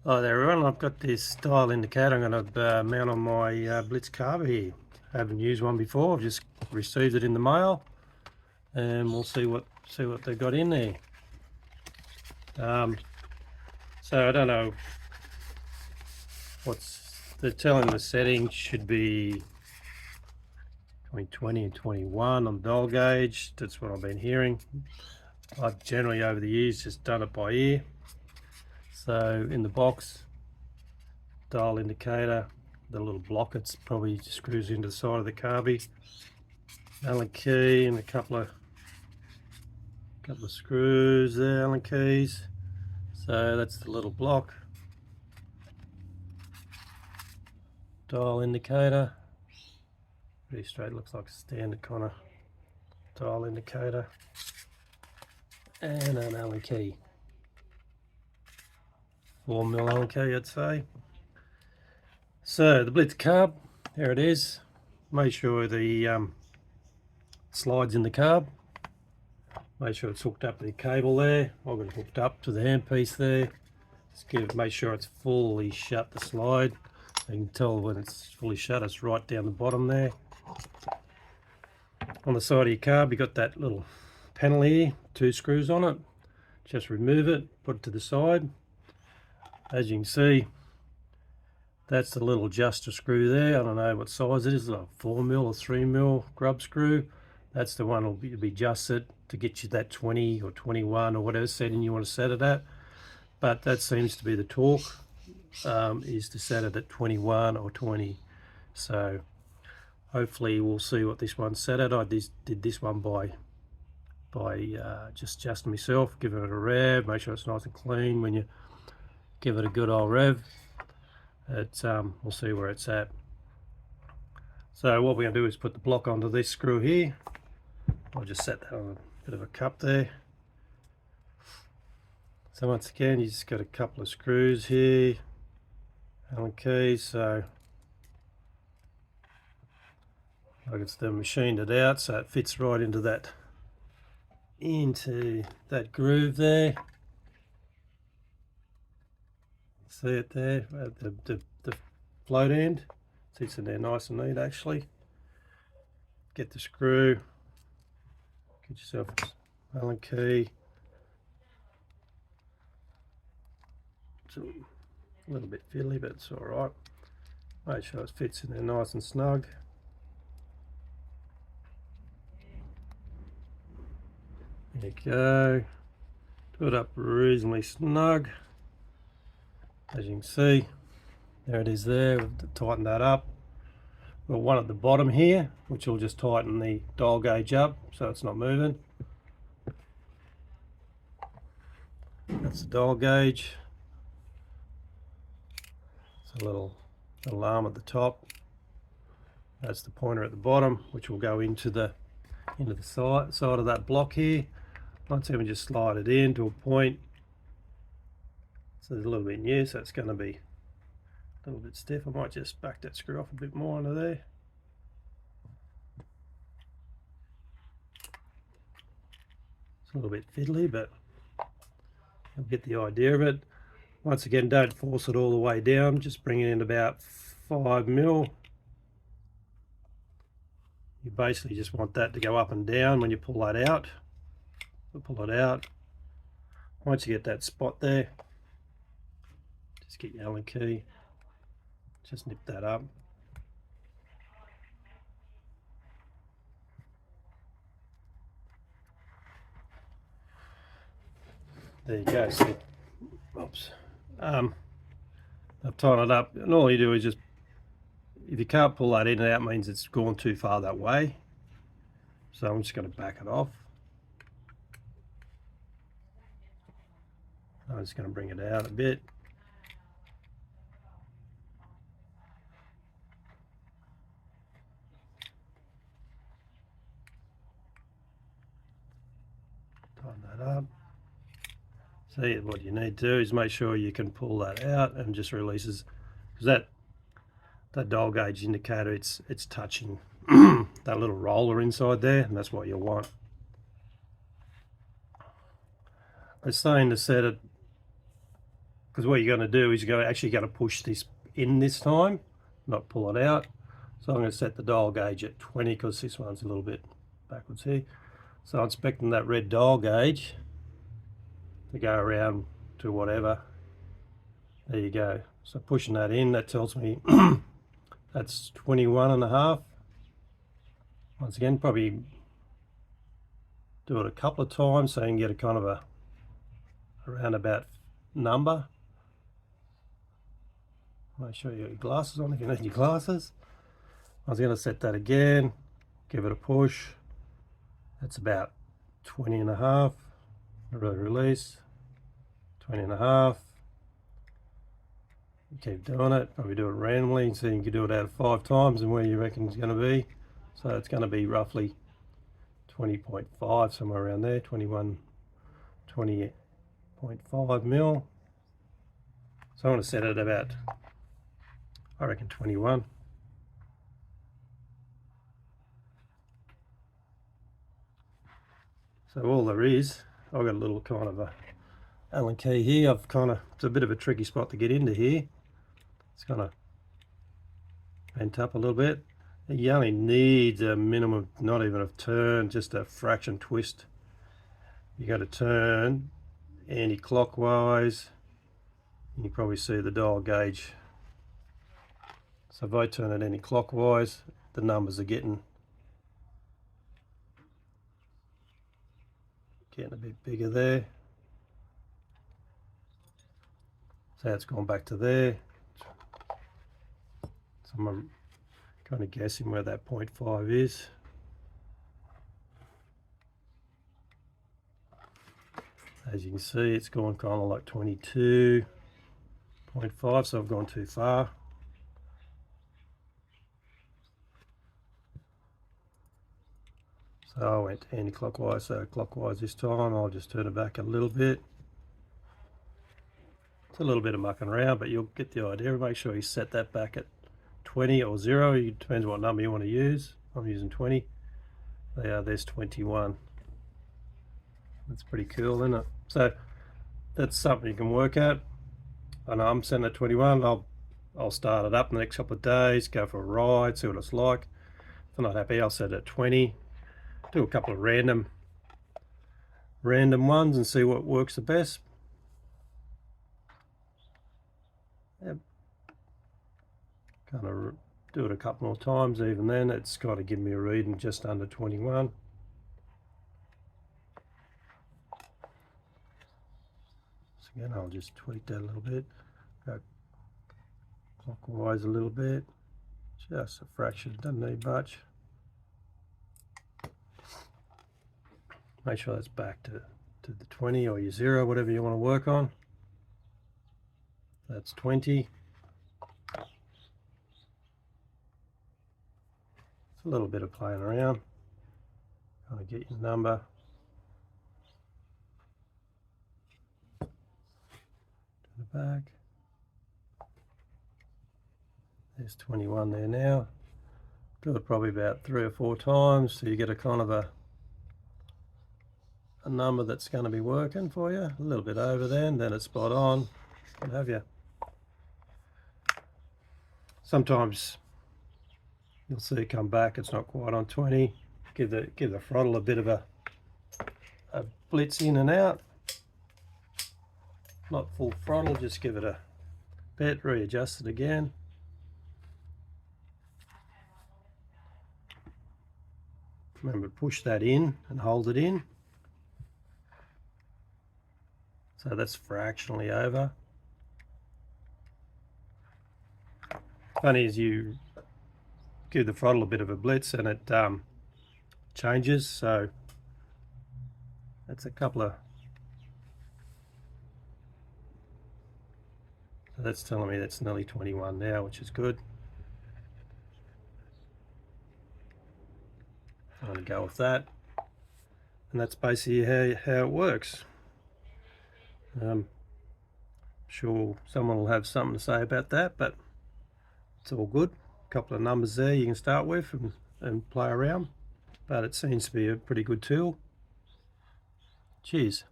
Hi there everyone, I've got this dial indicator I'm going to mount on my blixt carby here. I haven't used one before, I've just received it in the mail and we'll see what they've got in there. So I don't know they're telling the settings should be between 20 and 21 on the dial gauge. That's what I've been hearing. I've generally over the years just done it by ear. So in the box, dial indicator, the little block, it's probably screws into the side of the carby, Allen key and a couple of screws there, Allen keys. So that's the little block, dial indicator, pretty straight, looks like a standard kind of dial indicator, and an Allen key, 4mm Allen key I'd say. So the blitz carb, there it is. Make sure the slides in the carb. Make sure it's hooked up to the cable there. I've got it hooked up to the handpiece there. Just make sure it's fully shut, the slide. You can tell when it's fully shut, it's right down the bottom there. On the side of your carb, you've got that little panel here, 2 screws on it. Just remove it, put it to the side. As you can see, that's the little adjuster screw there. I don't know what size it is, like 4mm or 3mm grub screw. That's the one that'll be adjusted to get you that 20 or 21 or whatever setting you want to set it at. But that seems to be the torque, is to set it at 21 or 20. So hopefully we'll see what this one's set at. I did this one by just adjusting myself, giving it a rev, make sure it's nice and clean. When you give it a good old rev, we'll see where it's at. So what we're going to do is put the block onto this screw here. I'll just set that on a bit of a cup there. So once again, you just got a couple of screws here, Allen keys. So I can still machined it out so it fits right into that groove there. See it there at the float end. Sits in there nice and neat actually. Get the screw, get yourself an Allen key. It's a little bit fiddly, but it's all right. Make sure it fits in there nice and snug. There you go. Do it up reasonably snug. As you can see, there it is there. We've tightened that up. We've got one at the bottom here, which will just tighten the dial gauge up so it's not moving. That's the dial gauge. It's a little arm at the top. That's the pointer at the bottom, which will go into the side of that block here. Once again, we just slide it in to a point. So there's a little bit new, so it's going to be a little bit stiff. I might just back that screw off a bit more under there. It's a little bit fiddly, but you'll get the idea of it. Once again, don't force it all the way down, just bring it in about 5mm. You basically just want that to go up and down when you pull that out. Pull it out. Once you get that spot there, just get your Allen key, just nip that up. There you go. See, oops. I've tied it up, and all you do is just, if you can't pull that in and out, means it's gone too far that way. So I'm just going to back it off. I'm just going to bring it out a bit. Tighten that up. See, what you need to do is make sure you can pull that out and just releases, because that dial gauge indicator, it's touching that little roller inside there, and that's what you want. It's saying to set it because what you're going to do is you're actually going to push this in this time, not pull it out. So I'm going to set the dial gauge at 20 because this one's a little bit backwards here. So I'm expecting that red dial gauge to go around to whatever. There you go. So pushing that in, that tells me that's 21.5. Once again, probably do it a couple of times so you can get a kind of a roundabout number. Make sure you got your glasses on if you need your glasses. I was going to set that again, give it a push. That's about 20.5. Release, 20.5. You keep doing it, probably do it randomly, so you can do it out of 5 times and where you reckon it's going to be. So it's going to be roughly 20.5, somewhere around there, 20.5 mil. So I want to set it about, I reckon 21. So all there is, I've got a little kind of a Allen key here. It's a bit of a tricky spot to get into here. It's kind of bent up a little bit. You only need a minimum, not even a turn, just a fraction twist. You got to turn anti-clockwise. You can probably see the dial gauge. So if I turn it anti-clockwise, the numbers are getting a bit bigger there. So it's gone back to there. So I'm kind of guessing where that 0.5 is. As you can see, it's gone kind of like 22.5, so I've gone too far. So I went anti-clockwise, so clockwise this time. I'll just turn it back a little bit. It's a little bit of mucking around, but you'll get the idea. Make sure you set that back at 20 or 0. It depends what number you want to use. I'm using 20. There's 21. That's pretty cool, isn't it? So that's something you can work at. I know I'm setting at 21. I'll start it up in the next couple of days, go for a ride, see what it's like. If I'm not happy, I'll set it at 20. Do a couple of random ones and see what works the best. Yep. Kind of do it a couple more times. Even then, it's kind of giving me a reading just under 21. So again, I'll just tweak that a little bit. Go clockwise a little bit. Just a fraction. Doesn't need much. Make sure that's back to the 20 or your 0, whatever you want to work on. That's 20. It's a little bit of playing around. Kind of get your number. To the back. There's 21 there now. Do it probably about 3 or 4 times so you get a kind of a number that's going to be working for you. A little bit over then it's spot on. What have you? Sometimes you'll see it come back, it's not quite on 20. Give the throttle a bit of a blitz in and out. Not full throttle, just give it a bit, readjust it again. Remember, push that in and hold it in. So that's fractionally over. Funny is you give the throttle a bit of a blitz and it changes. So that's a couple of. So that's telling me that's nearly 21 now, which is good. I'm going to go with that, and that's basically how it works. Sure someone will have something to say about that, but it's all good. A couple of numbers there you can start with and play around, but it seems to be a pretty good tool. Cheers.